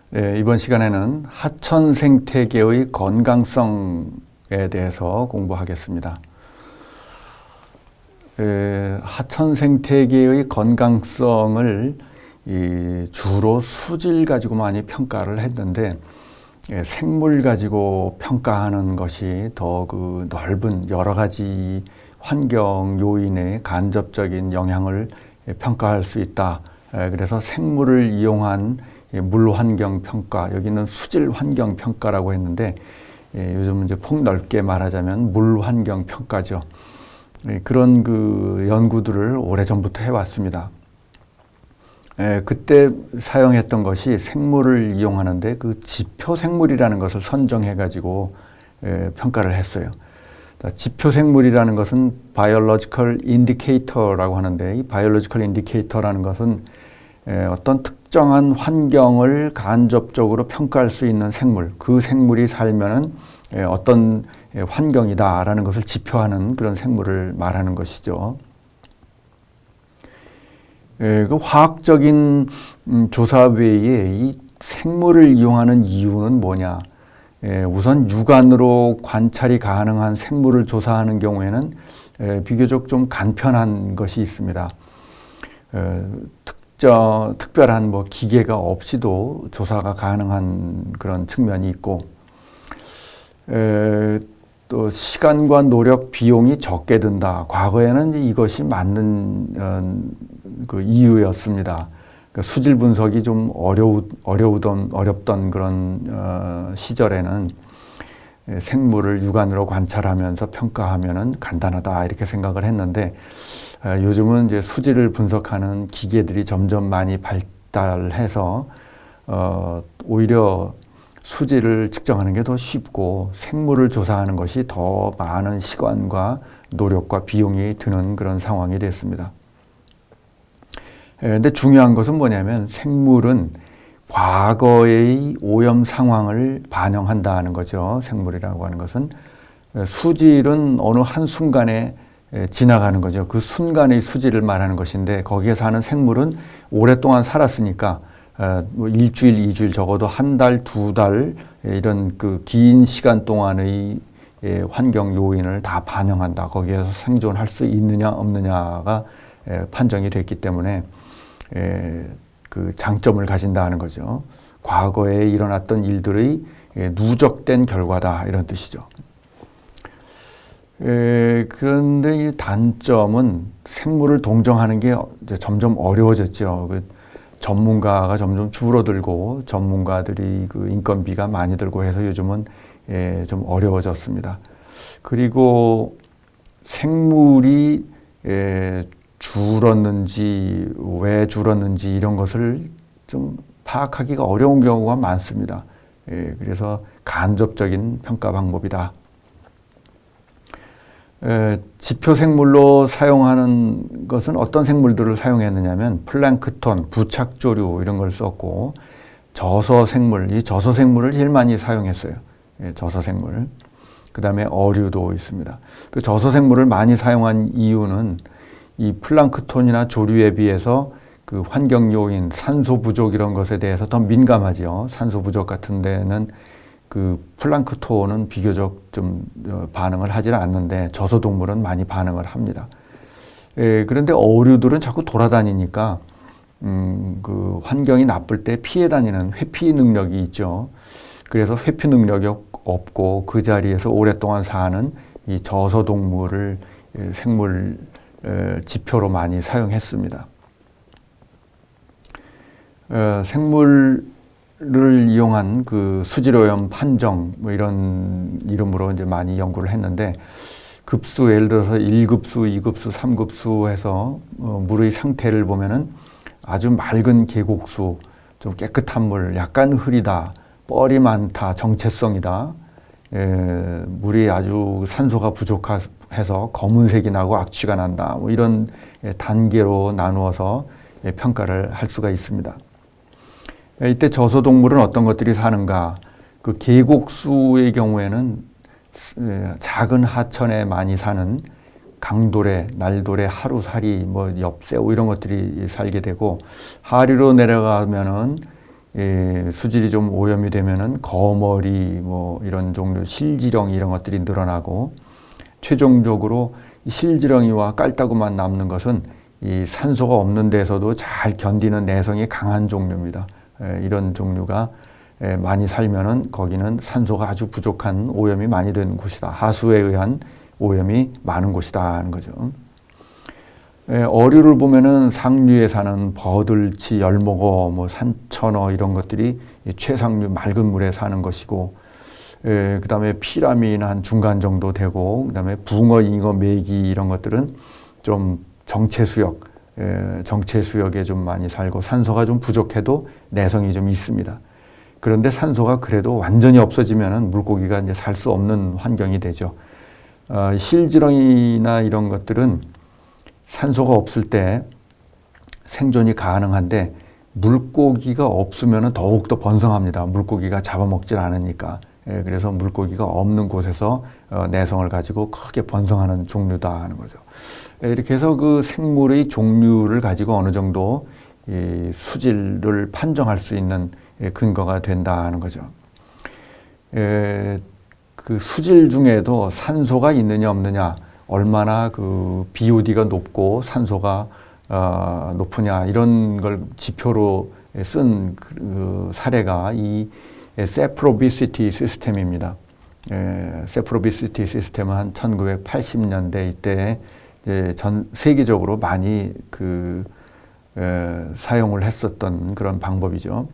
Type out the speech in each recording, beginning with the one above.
네, 이번 시간에는 하천 생태계의 건강성에 대해서 공부하겠습니다. 하천 생태계의 건강성을 주로 수질 가지고 많이 평가를 했는데, 생물 가지고 평가하는 것이 더 그 넓은 여러 가지 환경 요인의 간접적인 영향을 평가할 수 있다. 그래서 생물을 이용한 물 환경 평가, 여기는 수질 환경 평가라고 했는데, 요즘 이제 폭넓게 말하자면 물 환경 평가죠. 그런 그 연구들을 오래전부터 해왔습니다. 그때 사용했던 것이 생물을 이용하는데 그 지표 생물이라는 것을 선정해 가지고 평가를 했어요. 지표 생물이라는 것은 biological indicator라고 하는데, 이 biological indicator라는 것은 어떤 특정한 환경을 간접적으로 평가할 수 있는 생물, 그 생물이 살면은 어떤 환경이다라는 것을 지표하는 그런 생물을 말하는 것이죠. 그 화학적인 조사 외에 이 생물을 이용하는 이유는 뭐냐? 우선 육안으로 관찰이 가능한 생물을 조사하는 경우에는 비교적 좀 간편한 것이 있습니다. 특별한 뭐 기계가 없이도 조사가 가능한 그런 측면이 있고, 또 시간과 노력, 비용이 적게 든다. 과거에는 이것이 맞는 그 이유였습니다. 그러니까 수질 분석이 좀 어렵던 그런 시절에는 생물을 육안으로 관찰하면서 평가하면은 간단하다 이렇게 생각을 했는데, 요즘은 이제 수질을 분석하는 기계들이 점점 많이 발달해서 오히려 수질을 측정하는 게 더 쉽고 생물을 조사하는 것이 더 많은 시간과 노력과 비용이 드는 그런 상황이 됐습니다. 근데 중요한 것은 뭐냐면, 생물은 과거의 오염 상황을 반영한다는 거죠. 생물이라고 하는 것은. 수질은 어느 한순간에 지나가는 거죠. 그 순간의 수질을 말하는 것인데, 거기에 사는 생물은 오랫동안 살았으니까 뭐 일주일, 이주일, 적어도 한 달, 두 달 이런 그 긴 시간 동안의 환경 요인을 다 반영한다. 거기에서 생존할 수 있느냐 없느냐가 판정이 됐기 때문에 그 장점을 가진다는 거죠. 과거에 일어났던 일들의 누적된 결과다 이런 뜻이죠. 그런데 이 단점은 생물을 동정하는 게 이제 점점 어려워졌죠. 전문가가 점점 줄어들고 전문가들이 그 인건비가 많이 들고 해서 요즘은 좀 어려워졌습니다. 그리고 생물이 줄었는지 왜 줄었는지 이런 것을 좀 파악하기가 어려운 경우가 많습니다. 그래서 간접적인 평가 방법이다. 지표 생물로 사용하는 것은 어떤 생물들을 사용했느냐면 플랑크톤, 부착조류 이런 걸 썼고, 저서생물, 이 저서생물을 제일 많이 사용했어요. 저서생물. 그 다음에 어류도 있습니다. 그 저서생물을 많이 사용한 이유는 이 플랑크톤이나 조류에 비해서 그 환경 요인, 산소 부족 이런 것에 대해서 더 민감하죠. 산소 부족 같은 데는 그 플랑크톤은 비교적 좀 반응을 하지 않는데 저소동물은 많이 반응을 합니다. 그런데 어류들은 자꾸 돌아다니니까 그 환경이 나쁠 때 피해 다니는 회피 능력이 있죠. 그래서 회피 능력이 없고 그 자리에서 오랫동안 사는 이 저소동물을 생물 지표로 많이 사용했습니다. 생물을 이용한 그 수질오염 판정 뭐 이런 이름으로 이제 많이 연구를 했는데, 급수 예를 들어서 1급수, 2급수, 3급수 해서 물의 상태를 보면은 아주 맑은 계곡수, 좀 깨끗한 물, 약간 흐리다, 뻘이 많다, 정체성이다, 물이 아주 산소가 부족해서 검은색이 나고 악취가 난다, 뭐 이런 단계로 나누어서 평가를 할 수가 있습니다. 이때 저소동물은 어떤 것들이 사는가? 그 계곡수의 경우에는 작은 하천에 많이 사는 강도래, 날도래, 하루살이, 뭐 엽새우 이런 것들이 살게 되고, 하류로 내려가면은 수질이 좀 오염이 되면은 거머리 뭐 이런 종류 실지렁이 이런 것들이 늘어나고 최종적으로 실지렁이와 깔따구만 남는 것은 이 산소가 없는 데서도 잘 견디는 내성이 강한 종류입니다. 이런 종류가 많이 살면은 거기는 산소가 아주 부족한 오염이 많이 되는 곳이다. 하수에 의한 오염이 많은 곳이다 하는 거죠. 어류를 보면은 상류에 사는 버들치, 열목어, 뭐 산천어 이런 것들이 최상류 맑은 물에 사는 것이고, 그 다음에 피라미는 한 중간 정도 되고, 그 다음에 붕어, 잉어, 메기 이런 것들은 좀 정체수역에 좀 많이 살고 산소가 좀 부족해도 내성이 좀 있습니다. 그런데 산소가 그래도 완전히 없어지면은 물고기가 이제 살 수 없는 환경이 되죠. 실지렁이나 이런 것들은 산소가 없을 때 생존이 가능한데 물고기가 없으면 더욱더 번성합니다. 물고기가 잡아먹질 않으니까. 그래서 물고기가 없는 곳에서 내성을 가지고 크게 번성하는 종류다 하는 거죠. 이렇게 해서 그 생물의 종류를 가지고 어느 정도 이 수질을 판정할 수 있는 근거가 된다 하는 거죠. 그 수질 중에도 산소가 있느냐 없느냐, 얼마나 그 BOD가 높고 산소가 높으냐 이런 걸 지표로 쓴 그 사례가 이 세프로비시티 시스템입니다. 세프로비시티 시스템은 한 1980년대 이때 전 세계적으로 많이 사용을 했었던 그런 방법이죠.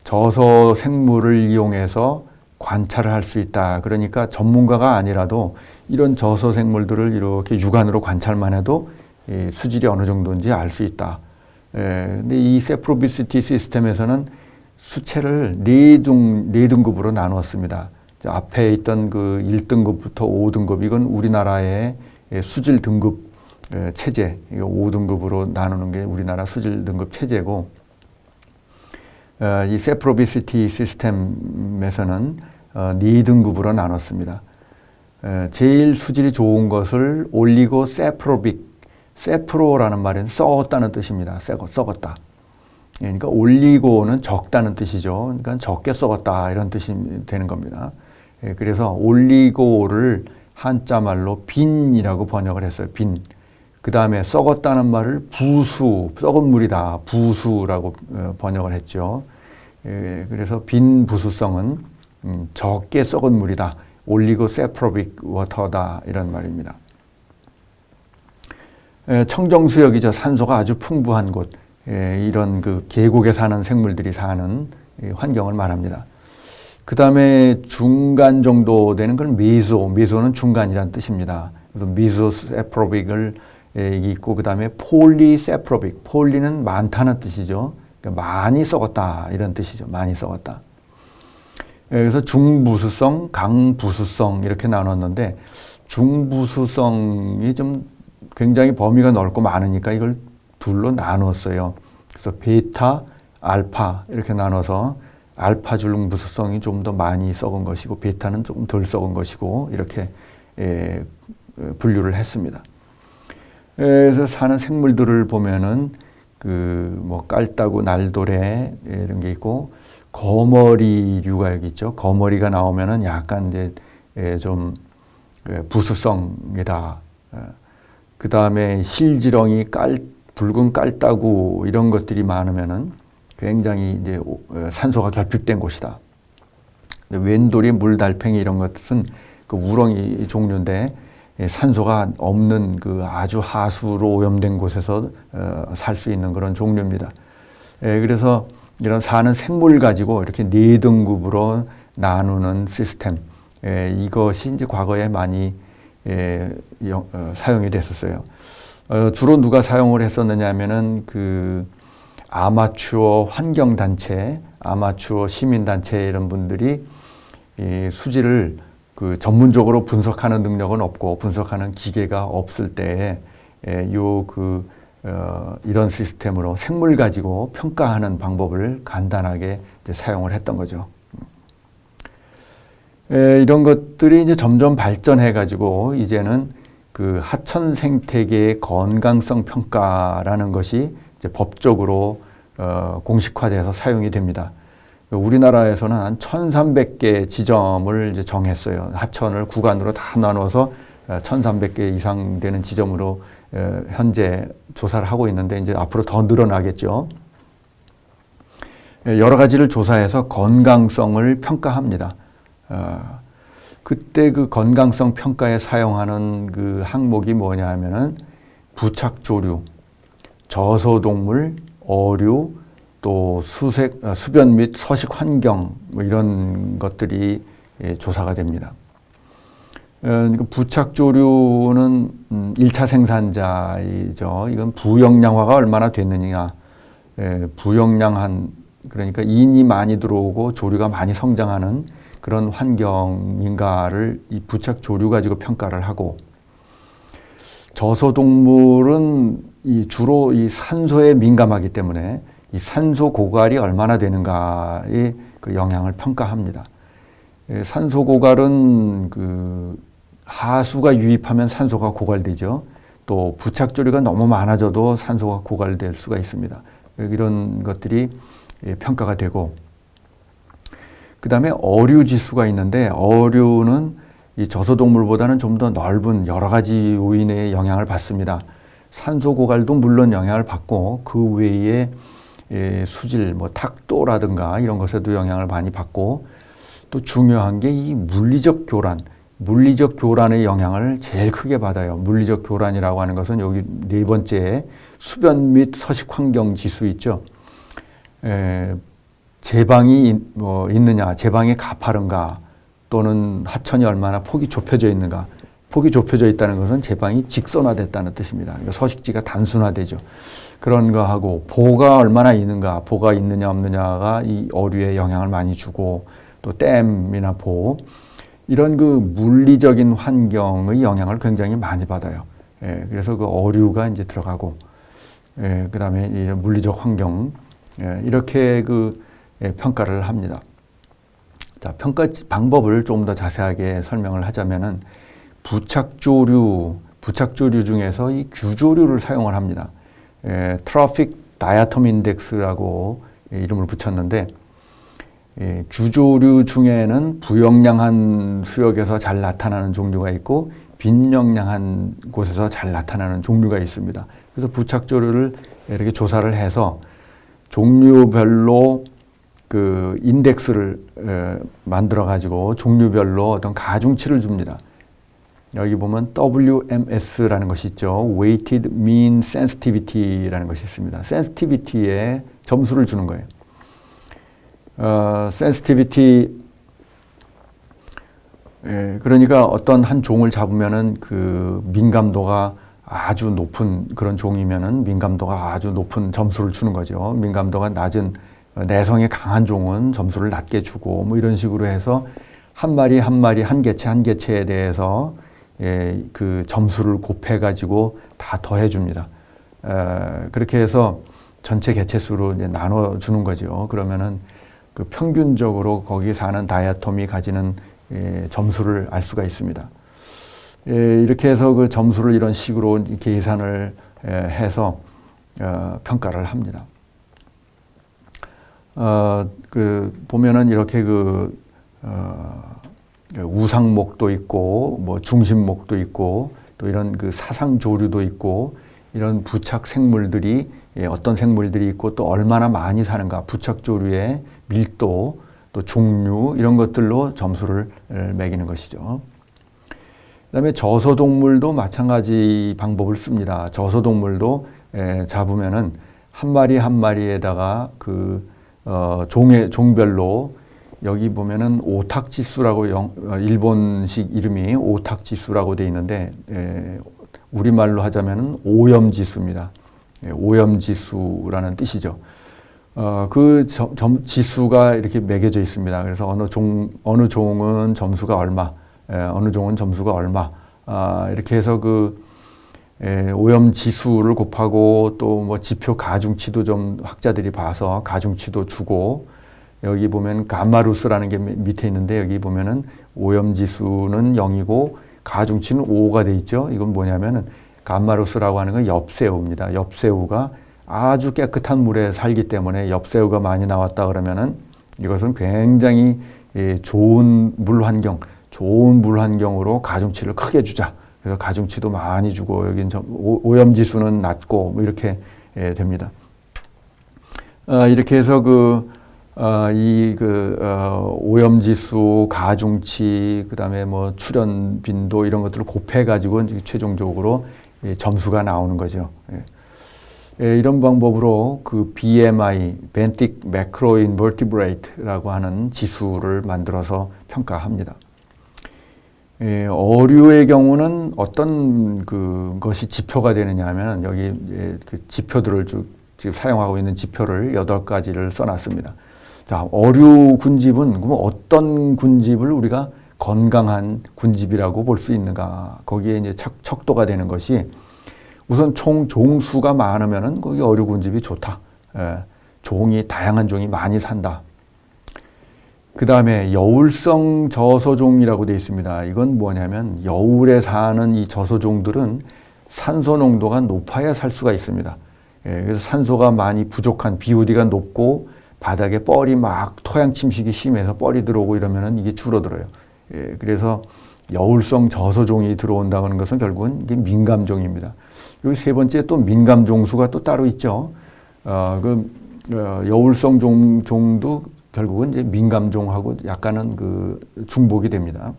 저서 생물을 이용해서 관찰을 할 수 있다. 그러니까 전문가가 아니라도 이런 저서 생물들을 이렇게 육안으로 관찰만 해도 수질이 어느 정도인지 알 수 있다. 근데 이 세프로비시티 시스템에서는 수체를 네 등급으로 나누었습니다. 앞에 있던 그 1등급부터 5등급, 이건 우리나라의 수질 등급 체제, 5등급으로 나누는 게 우리나라 수질 등급 체제고, 이 세프로비시티 시스템에서는 4등급으로 나눴습니다. 제일 수질이 좋은 것을 올리고 세프로빅, 세프로라는 말은 썩었다는 뜻입니다. 썩었다. 그러니까 올리고는 적다는 뜻이죠. 그러니까 적게 썩었다 이런 뜻이 되는 겁니다. 그래서 올리고를 한자말로 빈이라고 번역을 했어요. 빈. 그 다음에 썩었다는 말을 부수, 썩은 물이다, 부수라고 번역을 했죠. 그래서 빈 부수성은 적게 썩은 물이다, 올리고 세프로빅 워터다 이런 말입니다. 청정수역이죠. 산소가 아주 풍부한 곳, 이런 그 계곡에 사는 생물들이 사는 환경을 말합니다. 그 다음에 중간 정도 되는 건 메소는 중간이란 뜻입니다. 그래서 메소세프로빅을 있고, 그 다음에 폴리세프로빅, 폴리는 많다는 뜻이죠. 그러니까 많이 썩었다 이런 뜻이죠. 많이 썩었다. 그래서 중부수성, 강부수성 이렇게 나눴는데, 중부수성이 좀 굉장히 범위가 넓고 많으니까 이걸 둘로 나눴어요. 그래서 베타, 알파 이렇게 나눠서 알파 중부수성이 좀 더 많이 썩은 것이고 베타는 조금 덜 썩은 것이고 이렇게 분류를 했습니다. 그래서 사는 생물들을 보면은 뭐 깔따구, 날도래 이런 게 있고, 거머리류가 여기 있죠. 거머리가 나오면은 약간 이제 좀 부수성이다. 그 다음에 실지렁이, 붉은 깔따구 이런 것들이 많으면은 굉장히 이제 산소가 결핍된 곳이다. 웬돌이, 물달팽이 이런 것은 그 우렁이 종류인데 산소가 없는 그 아주 하수로 오염된 곳에서 살 수 있는 그런 종류입니다. 그래서 이런 사는 생물 가지고 이렇게 4등급으로 나누는 시스템, 이것이 이제 과거에 많이 사용이 됐었어요. 주로 누가 사용을 했었느냐 하면은 그 아마추어 환경단체, 아마추어 시민단체 이런 분들이 이 수질을 그 전문적으로 분석하는 능력은 없고 분석하는 기계가 없을 때에 이런 시스템으로 생물 가지고 평가하는 방법을 간단하게 이제 사용을 했던 거죠. 이런 것들이 이제 점점 발전해 가지고 이제는 그 하천 생태계의 건강성 평가라는 것이 이제 법적으로 공식화돼서 사용이 됩니다. 우리나라에서는 한 1,300개 지점을 이제 정했어요. 하천을 구간으로 다 나눠서 1,300개 이상 되는 지점으로 현재 조사를 하고 있는데 이제 앞으로 더 늘어나겠죠. 여러 가지를 조사해서 건강성을 평가합니다. 그때 그 건강성 평가에 사용하는 그 항목이 뭐냐 하면은 부착조류, 저소동물, 어류, 또 수변 및 서식 환경 뭐 이런 것들이 조사가 됩니다. 부착조류는 1차 생산자이죠. 이건 부영양화가 얼마나 됐느냐. 부영양한, 그러니까 인이 많이 들어오고 조류가 많이 성장하는 그런 환경인가를 이 부착조류 가지고 평가를 하고, 저소동물은 주로 이 산소에 민감하기 때문에 이 산소 고갈이 얼마나 되는가에 그 영향을 평가합니다. 산소 고갈은 그 하수가 유입하면 산소가 고갈되죠. 또 부착조류가 너무 많아져도 산소가 고갈될 수가 있습니다. 이런 것들이 평가가 되고, 그 다음에 어류 지수가 있는데, 어류는 이 저소동물보다는 좀 더 넓은 여러 가지 요인의 영향을 받습니다. 산소 고갈도 물론 영향을 받고, 그 외에 수질, 뭐 탁도라든가 이런 것에도 영향을 많이 받고, 또 중요한 게 이 물리적 교란의 영향을 제일 크게 받아요. 물리적 교란이라고 하는 것은 여기 네 번째 수변 및 서식 환경 지수 있죠. 제방이 있느냐, 제방이 가파른가, 또는 하천이 얼마나 폭이 좁혀져 있는가. 폭이 좁혀져 있다는 것은 제방이 직선화됐다는 뜻입니다. 그러니까 서식지가 단순화되죠. 그런 거하고 보가 얼마나 있는가, 보가 있느냐 없느냐가 이 어류에 영향을 많이 주고, 또 댐이나 보, 이런 그 물리적인 환경의 영향을 굉장히 많이 받아요. 그래서 그 어류가 이제 들어가고, 그 다음에 이 물리적 환경, 이렇게 그 평가를 합니다. 자, 평가 방법을 좀 더 자세하게 설명을 하자면은, 부착조류 중에서 이 규조류를 사용을 합니다. 트로픽 다이아톰 인덱스라고 이름을 붙였는데, 규조류 중에는 부영량한 수역에서 잘 나타나는 종류가 있고, 빈영량한 곳에서 잘 나타나는 종류가 있습니다. 그래서 부착조류를 이렇게 조사를 해서 종류별로 그 인덱스를 만들어 가지고 종류별로 어떤 가중치를 줍니다. 여기 보면 WMS라는 것이 있죠. Weighted Mean Sensitivity라는 것이 있습니다. sensitivity에 점수를 주는 거예요. sensitivity, 그러니까 어떤 한 종을 잡으면은 그 민감도가 아주 높은 그런 종이면은 민감도가 아주 높은 점수를 주는 거죠. 민감도가 낮은, 내성이 강한 종은 점수를 낮게 주고, 뭐 이런 식으로 해서 한 마리 한 마리, 한 개체에 대해서 그 점수를 곱해가지고 다 더해줍니다. 그렇게 해서 전체 개체수로 이제 나눠주는 거죠. 그러면은 그 평균적으로 거기 사는 다이아톰이 가지는 점수를 알 수가 있습니다. 이렇게 해서 그 점수를 이런 식으로 계산을 해서 평가를 합니다. 그 보면은 이렇게 우상목도 있고, 뭐 중심목도 있고, 또 이런 그 사상조류도 있고, 이런 부착 생물들이 어떤 생물들이 있고 또 얼마나 많이 사는가, 부착조류의 밀도, 또 종류, 이런 것들로 점수를 매기는 것이죠. 그다음에 저소동물도 마찬가지 방법을 씁니다. 저소동물도 잡으면은 한 마리 한 마리에다가 종별로, 여기 보면은 오탁지수라고 일본식 이름이 오탁지수라고 돼 있는데, 우리말로 하자면은 오염지수입니다. 오염지수라는 뜻이죠. 그 지수가 이렇게 매겨져 있습니다. 그래서 어느 종은 점수가 얼마, 어느 종은 점수가 얼마, 이렇게 해서 오염 지수를 곱하고, 또 뭐 지표 가중치도 좀 학자들이 봐서 가중치도 주고, 여기 보면 감마루스라는 게 밑에 있는데, 여기 보면은 오염 지수는 0이고 가중치는 5가 돼 있죠. 이건 뭐냐면은 감마루스라고 하는 건 엽새우입니다. 엽새우가 아주 깨끗한 물에 살기 때문에 엽새우가 많이 나왔다 그러면은 이것은 굉장히 좋은 물 환경으로 가중치를 크게 주자. 그래서 가중치도 많이 주고 여긴 오염지수는 낮고 뭐 이렇게 됩니다. 이렇게 해서 오염지수, 가중치, 그다음에 뭐 출현 빈도 이런 것들을 곱해가지고 최종적으로 점수가 나오는 거죠. 이런 방법으로 그 BMI, Benthic Macroinvertebrate라고 하는 지수를 만들어서 평가합니다. 어류의 경우는 어떤 것이 지표가 되느냐 하면 여기 그 지표들을 지금 사용하고 있는 지표를 8가지를 써놨습니다. 자, 어류 군집은 그럼 어떤 군집을 우리가 건강한 군집이라고 볼 수 있는가? 거기에 이제 척도가 되는 것이 우선 총 종수가 많으면은 거기 어류 군집이 좋다. 다양한 종이 많이 산다. 그 다음에 여울성 저소종이라고 되어 있습니다. 이건 뭐냐면 여울에 사는 이 저소종들은 산소 농도가 높아야 살 수가 있습니다. 그래서 산소가 많이 부족한 BOD가 높고 바닥에 뻘이 막 토양 침식이 심해서 뻘이 들어오고 이러면은 이게 줄어들어요. 그래서 여울성 저소종이 들어온다는 것은 결국은 이게 민감종입니다. 여기 세 번째 또 민감종수가 또 따로 있죠. 여울성 종도 결국은 이제 민감종하고 약간은 중복이 됩니다.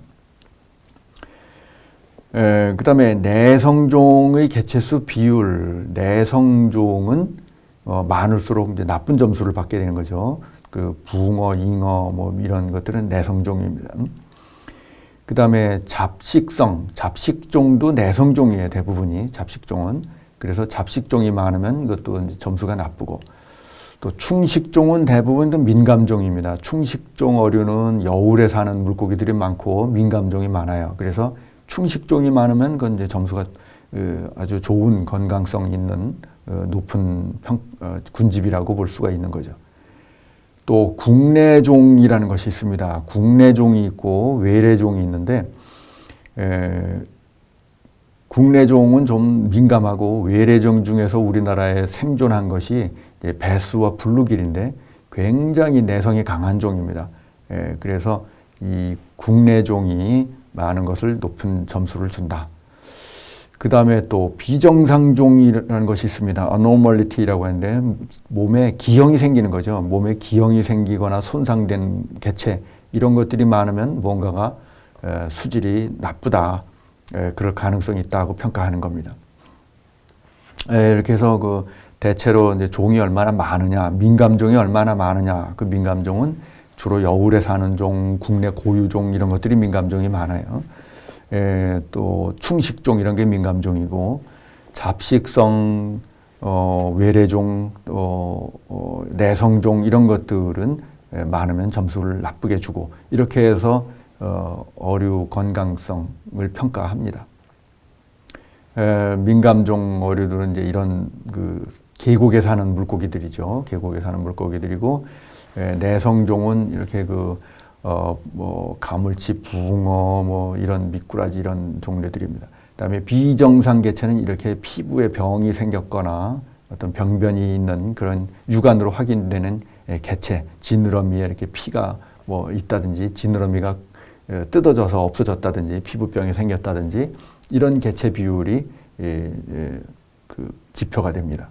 그 다음에 내성종의 개체수 비율, 내성종은 많을수록 이제 나쁜 점수를 받게 되는 거죠. 붕어, 잉어 뭐 이런 것들은 내성종입니다. 그 다음에 잡식종도 내성종이에요. 대부분이 잡식종은. 그래서 잡식종이 많으면 이것도 이제 점수가 나쁘고, 또 충식종은 대부분 민감종입니다. 충식종 어류는 여울에 사는 물고기들이 많고 민감종이 많아요. 그래서 충식종이 많으면 그건 이제 점수가 아주 좋은 건강성 있는 높은 군집이라고 볼 수가 있는 거죠. 또 국내종이라는 것이 있습니다. 국내종이 있고 외래종이 있는데 국내종은 좀 민감하고 외래종 중에서 우리나라에 생존한 것이 배스와 블루길인데 굉장히 내성이 강한 종입니다. 그래서 이 국내종이 많은 것을 높은 점수를 준다. 그 다음에 또 비정상종이라는 것이 있습니다. anomality라고 하는데 몸에 기형이 생기는 거죠. 몸에 기형이 생기거나 손상된 개체 이런 것들이 많으면 뭔가가 수질이 나쁘다. 그럴 가능성이 있다고 평가하는 겁니다. 이렇게 해서 대체로 이제 종이 얼마나 많으냐, 민감종이 얼마나 많으냐. 그 민감종은 주로 여울에 사는 종, 국내 고유종 이런 것들이 민감종이 많아요. 또 충식종 이런 게 민감종이고 잡식성, 외래종, 내성종 이런 것들은 많으면 점수를 나쁘게 주고 이렇게 해서 어류 건강성을 평가합니다. 민감종 어류들은 이제 이런 계곡에 사는 물고기들이죠. 계곡에 사는 물고기들이고 내성종은 이렇게 가물치, 붕어, 뭐 이런 미꾸라지 이런 종류들입니다. 그다음에 비정상 개체는 이렇게 피부에 병이 생겼거나 어떤 병변이 있는 그런 육안으로 확인되는 개체, 지느러미에 이렇게 피가 뭐 있다든지 지느러미가 뜯어져서 없어졌다든지 피부병이 생겼다든지 이런 개체 비율이 지표가 됩니다.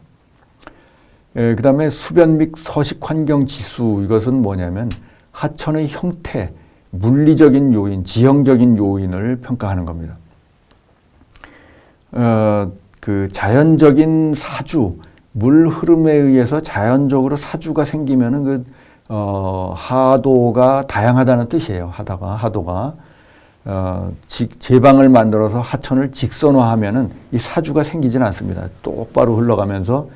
그다음에 수변 및 서식 환경 지수 이것은 뭐냐면 하천의 형태, 물리적인 요인, 지형적인 요인을 평가하는 겁니다. 자연적인 사주, 물 흐름에 의해서 자연적으로 사주가 생기면은 하도가 다양하다는 뜻이에요. 하도가 제방을 만들어서 하천을 직선화하면은 이 사주가 생기지는 않습니다. 똑바로 흘러가면서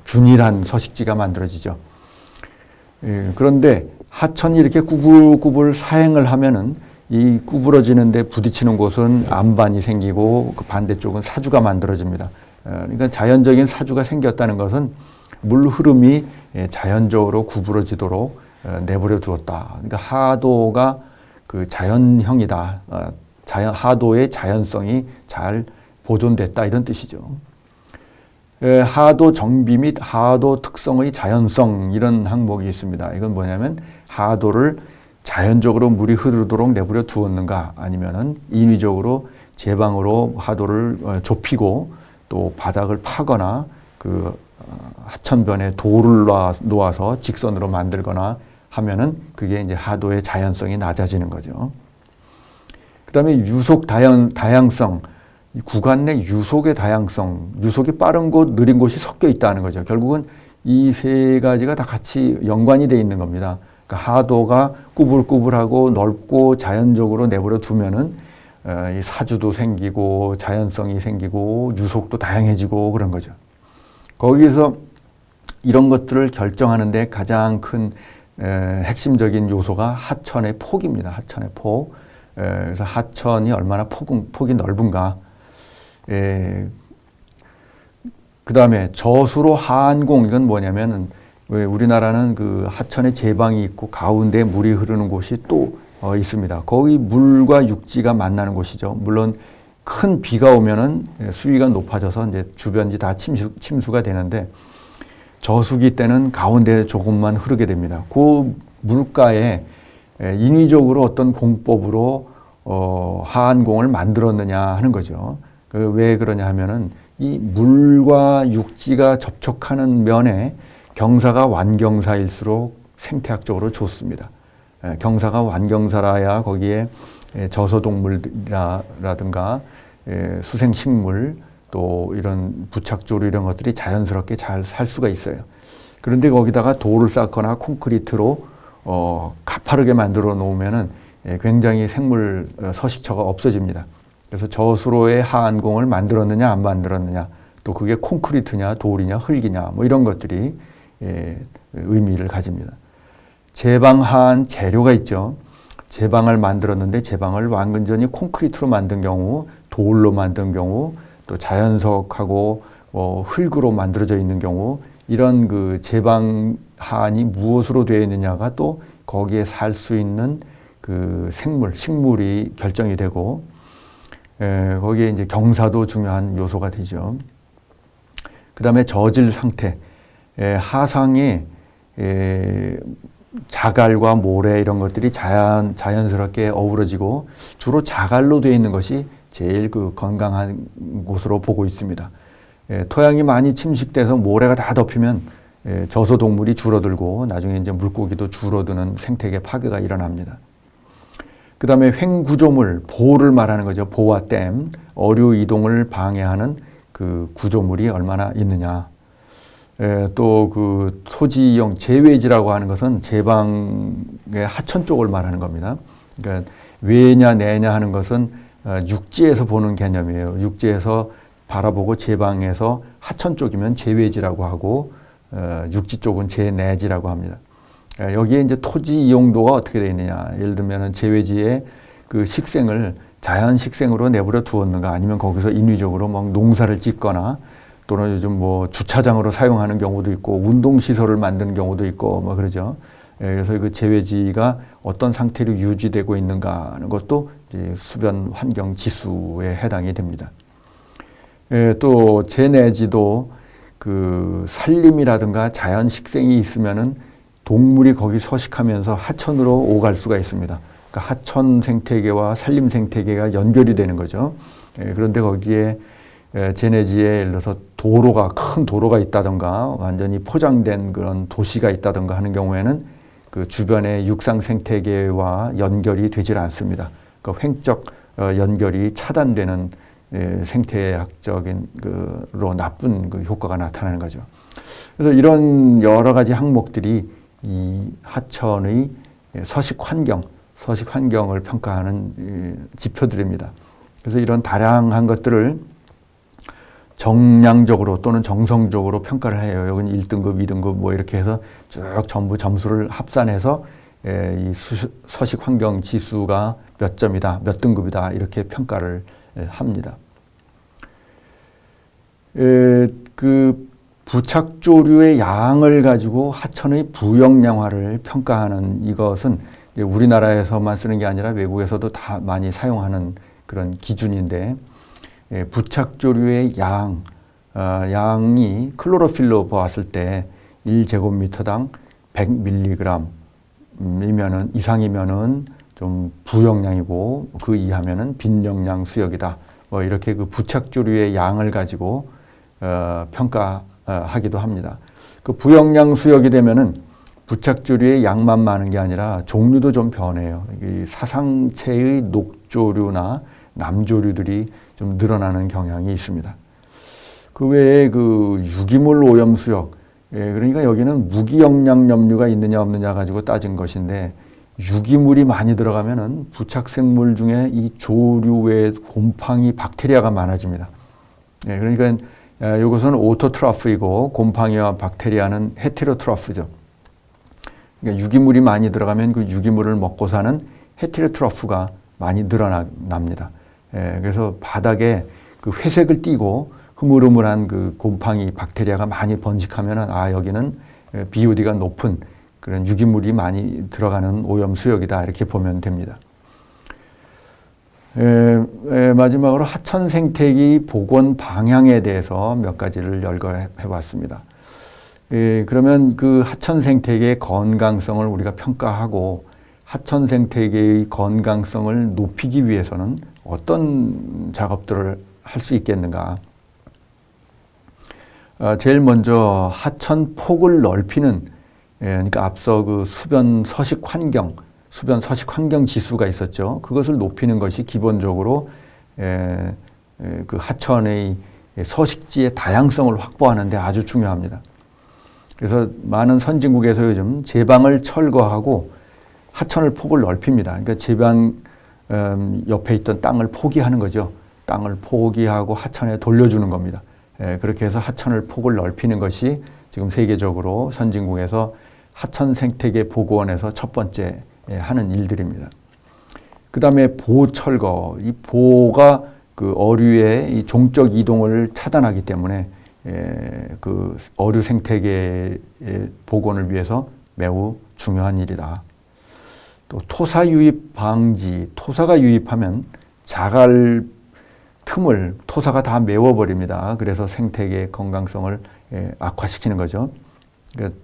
균일한 서식지가 만들어지죠. 그런데 하천이 이렇게 구불구불 사행을 하면은 이 구부러지는데 부딪히는 곳은 암반이 생기고 그 반대쪽은 사주가 만들어집니다. 그러니까 자연적인 사주가 생겼다는 것은 물 흐름이 자연적으로 구부러지도록 내버려 두었다. 그러니까 하도가 자연형이다. 하도의 자연성이 잘 보존됐다 이런 뜻이죠. 하도 정비 및 하도 특성의 자연성 이런 항목이 있습니다. 이건 뭐냐면 하도를 자연적으로 물이 흐르도록 내버려 두었는가 아니면은 인위적으로 제방으로 하도를 좁히고 또 바닥을 파거나 그 하천변에 돌을 놓아서 직선으로 만들거나 하면은 그게 이제 하도의 자연성이 낮아지는 거죠. 그 다음에 유속 다양성, 구간 내 유속의 다양성, 유속이 빠른 곳, 느린 곳이 섞여 있다는 거죠. 결국은 이 세 가지가 다 같이 연관이 돼 있는 겁니다. 그러니까 하도가 꾸불꾸불하고 넓고 자연적으로 내버려 두면은 이 사주도 생기고 자연성이 생기고 유속도 다양해지고 그런 거죠. 거기서 이런 것들을 결정하는 데 가장 큰 핵심적인 요소가 하천의 폭입니다. 하천의 폭. 그래서 하천이 얼마나 폭이 넓은가. 그 다음에 저수로 하안공, 이건 뭐냐면은 왜 우리나라는 그 하천에 제방이 있고 가운데 물이 흐르는 곳이 또 있습니다. 거기 물과 육지가 만나는 곳이죠. 물론 큰 비가 오면은 수위가 높아져서 이제 주변이 다 침수가 되는데 저수기 때는 가운데 조금만 흐르게 됩니다. 그 물가에 인위적으로 어떤 공법으로 하안공을 만들었느냐 하는 거죠. 왜 그러냐 하면은 이 물과 육지가 접촉하는 면에 경사가 완경사일수록 생태학적으로 좋습니다. 경사가 완경사라야 거기에 저소동물이라든가 수생식물 또 이런 부착조류 이런 것들이 자연스럽게 잘 살 수가 있어요. 그런데 거기다가 돌을 쌓거나 콘크리트로 가파르게 만들어 놓으면은 굉장히 생물 서식처가 없어집니다. 그래서 저수로의 하안공을 만들었느냐 안 만들었느냐 또 그게 콘크리트냐 돌이냐 흙이냐 뭐 이런 것들이 의미를 가집니다. 제방 하안 재료가 있죠. 제방을 만들었는데 제방을 완전히 콘크리트로 만든 경우, 돌로 만든 경우, 또 자연석하고 흙으로 만들어져 있는 경우 이런 그 제방 하안이 무엇으로 되어 있느냐가 또 거기에 살 수 있는 그 식물이 결정이 되고 거기에 이제 경사도 중요한 요소가 되죠. 그 다음에 저질 상태, 하상에 자갈과 모래 이런 것들이 자연스럽게 어우러지고 주로 자갈로 되어 있는 것이 제일 그 건강한 곳으로 보고 있습니다. 토양이 많이 침식돼서 모래가 다 덮이면 저소동물이 줄어들고 나중에 이제 물고기도 줄어드는 생태계 파괴가 일어납니다. 그 다음에 횡구조물, 보를 말하는 거죠. 보와 댐, 어류 이동을 방해하는 그 구조물이 얼마나 있느냐. 또 그 토지용 제외지라고 하는 것은 제방의 하천 쪽을 말하는 겁니다. 그러니까 외냐 내냐 하는 것은 육지에서 보는 개념이에요. 육지에서 바라보고 제방에서 하천 쪽이면 제외지라고 하고 육지 쪽은 제내지라고 합니다. 여기에 이제 토지 이용도가 어떻게 되어 있느냐. 예를 들면 제외지에 그 식생을 자연 식생으로 내버려 두었는가 아니면 거기서 인위적으로 막 농사를 짓거나 또는 요즘 뭐 주차장으로 사용하는 경우도 있고 운동시설을 만드는 경우도 있고 뭐 그러죠. 그래서 그 제외지가 어떤 상태로 유지되고 있는가 하는 것도 이제 수변 환경 지수에 해당이 됩니다. 또 제내지도 그 산림이라든가 자연 식생이 있으면은 동물이 거기 서식하면서 하천으로 오갈 수가 있습니다. 그러니까 하천 생태계와 산림 생태계가 연결이 되는 거죠. 그런데 거기에 제내지에 예를 들어서 큰 도로가 있다든가 완전히 포장된 그런 도시가 있다든가 하는 경우에는 그 주변의 육상 생태계와 연결이 되질 않습니다. 그러니까 횡적 연결이 차단되는 생태학적인 그로 나쁜 그 효과가 나타나는 거죠. 그래서 이런 여러 가지 항목들이 이 하천의 서식 환경을 평가하는 지표들입니다. 그래서 이런 다양한 것들을 정량적으로 또는 정성적으로 평가를 해요. 여기는 1등급, 2등급 뭐 이렇게 해서 쭉 전부 점수를 합산해서 이 서식 환경 지수가 몇 점이다, 몇 등급이다 이렇게 평가를 합니다. 그 부착조류의 양을 가지고 하천의 부역량화를 평가하는 이것은 우리나라에서만 쓰는 게 아니라 외국에서도 다 많이 사용하는 그런 기준인데 부착조류의 양, 양이 클로로필로 보았을 때 1제곱미터당 100mg 이상이면은 좀 부영양이고 그 이하면은 빈영양 수역이다. 뭐 이렇게 그 부착조류의 양을 가지고 평가하기도 합니다. 그 부영양 수역이 되면은 부착조류의 양만 많은 게 아니라 종류도 좀 변해요. 이 사상체의 녹조류나 남조류들이 좀 늘어나는 경향이 있습니다. 그 외에 그 유기물 오염 수역, 그러니까 여기는 무기영양 염류가 있느냐 없느냐 가지고 따진 것인데 유기물이 많이 들어가면은 부착생물 중에 이 조류의 곰팡이 박테리아가 많아집니다. 그러니까 이것은 오토트로프이고 곰팡이와 박테리아는 헤테로트로프죠. 그러니까 유기물이 많이 들어가면 그 유기물을 먹고 사는 헤테로트로프가 많이 늘어납니다. 그래서 바닥에 그 회색을 띠고 흐물흐물한 그 곰팡이 박테리아가 많이 번식하면은 여기는 BOD가 높은 그런 유기물이 많이 들어가는 오염 수역이다 이렇게 보면 됩니다. 마지막으로 하천 생태계 복원 방향에 대해서 몇 가지를 열거해 봤습니다. 그러면 그 하천 생태계의 건강성을 우리가 평가하고 하천 생태계의 건강성을 높이기 위해서는 어떤 작업들을 할 수 있겠는가? 제일 먼저 하천 폭을 넓히는, 그러니까 앞서 그 수변 서식 환경 지수가 있었죠. 그것을 높이는 것이 기본적으로 그 하천의 서식지의 다양성을 확보하는 데 아주 중요합니다. 그래서 많은 선진국에서 요즘 제방을 철거하고 하천을 폭을 넓힙니다. 그러니까 제방 옆에 있던 땅을 포기하는 거죠. 땅을 포기하고 하천에 돌려주는 겁니다. 그렇게 해서 하천을 폭을 넓히는 것이 지금 세계적으로 선진국에서 하천 생태계 복원에서 첫 번째 하는 일들입니다. 그 다음에 보철거, 이 보가 그 어류의 이 종적 이동을 차단하기 때문에 그 어류 생태계의 복원을 위해서 매우 중요한 일이다. 또 토사 유입 방지, 토사가 유입하면 자갈 틈을 토사가 다 메워버립니다. 그래서 생태계 건강성을 악화시키는 거죠. 그러니까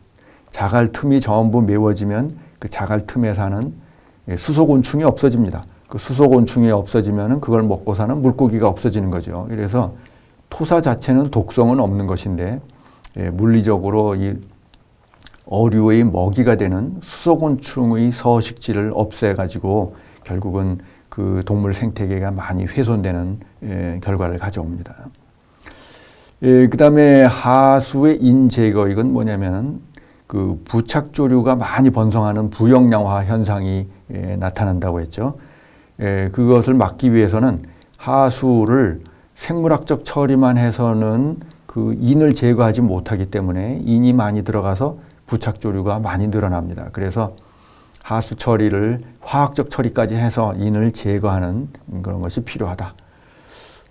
자갈 틈이 전부 메워지면 그 자갈 틈에 사는 수소곤충이 없어집니다. 그 수소곤충이 없어지면 그걸 먹고 사는 물고기가 없어지는 거죠. 그래서 토사 자체는 독성은 없는 것인데 물리적으로 이 어류의 먹이가 되는 수소곤충의 서식지를 없애가지고 결국은 그 동물 생태계가 많이 훼손되는 결과를 가져옵니다. 그 다음에 하수의 인제거, 이건 뭐냐면 그 부착조류가 많이 번성하는 부영양화 현상이 나타난다고 했죠. 그것을 막기 위해서는 하수를 생물학적 처리만 해서는 그 인을 제거하지 못하기 때문에 인이 많이 들어가서 부착조류가 많이 늘어납니다. 그래서 하수 처리를 화학적 처리까지 해서 인을 제거하는 그런 것이 필요하다.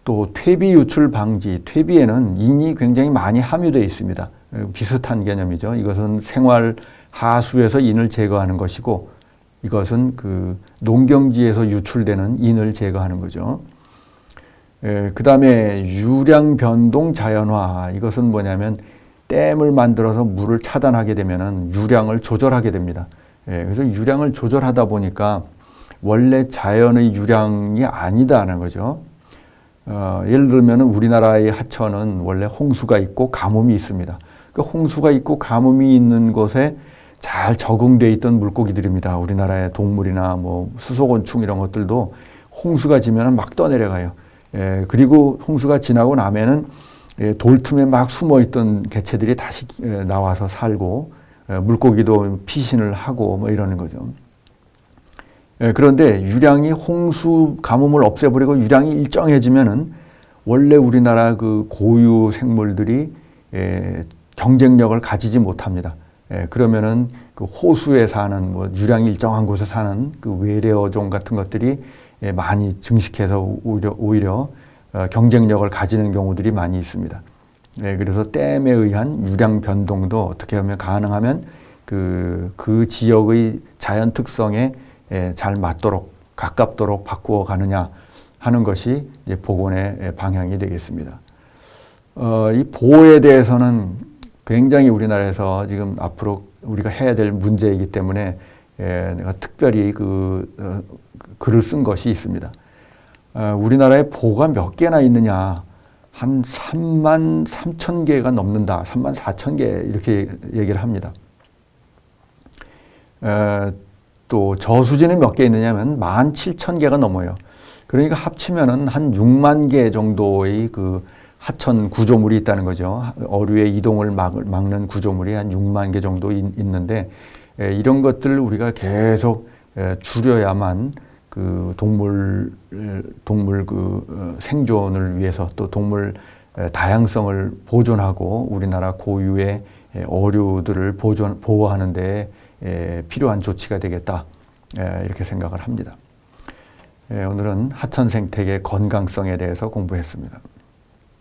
또 퇴비 유출 방지, 퇴비에는 인이 굉장히 많이 함유되어 있습니다. 비슷한 개념이죠. 이것은 생활 하수에서 인을 제거하는 것이고 이것은 그 농경지에서 유출되는 인을 제거하는 거죠. 그 다음에 유량 변동 자연화, 이것은 뭐냐면 댐을 만들어서 물을 차단하게 되면은 유량을 조절하게 됩니다. 그래서 유량을 조절하다 보니까 원래 자연의 유량이 아니다라는 거죠. 예를 들면 우리나라의 하천은 원래 홍수가 있고 가뭄이 있습니다. 그 홍수가 있고 가뭄이 있는 곳에 잘 적응되어 있던 물고기들입니다. 우리나라의 동물이나 뭐 수소곤충 이런 것들도 홍수가 지면 막 떠내려가요. 그리고 홍수가 지나고 나면은 돌 틈에 막 숨어 있던 개체들이 다시 나와서 살고 물고기도 피신을 하고 뭐 이러는 거죠. 그런데 유량이 홍수 가뭄을 없애버리고 유량이 일정해지면은 원래 우리나라 그 고유 생물들이 경쟁력을 가지지 못합니다. 그러면은 그 호수에 사는 뭐 유량이 일정한 곳에 사는 그 외래어종 같은 것들이 많이 증식해서 오히려 경쟁력을 가지는 경우들이 많이 있습니다. 그래서 댐에 의한 유량 변동도 어떻게 하면 가능하면 그 지역의 자연 특성에 잘 맞도록 가깝도록 바꾸어 가느냐 하는 것이 이제 복원의 방향이 되겠습니다. 이 보호에 대해서는 굉장히 우리나라에서 지금 앞으로 우리가 해야 될 문제이기 때문에 내가 특별히 글을 쓴 것이 있습니다. 우리나라에 보호가 몇 개나 있느냐? 한 3만 3천 개가 넘는다. 3만 4천 개 이렇게 얘기를 합니다. 또 저수지는 몇 개 있느냐면 1만 7천 개가 넘어요. 그러니까 합치면은 한 6만 개 정도의 그 하천 구조물이 있다는 거죠. 어류의 이동을 막는 구조물이 한 6만 개 정도 있는데 이런 것들을 우리가 계속 줄여야만 그 동물 생존을 위해서 또 동물 다양성을 보존하고 우리나라 고유의 어류들을 보호하는 데 필요한 조치가 되겠다 이렇게 생각을 합니다. 오늘은 하천 생태계 건강성에 대해서 공부했습니다.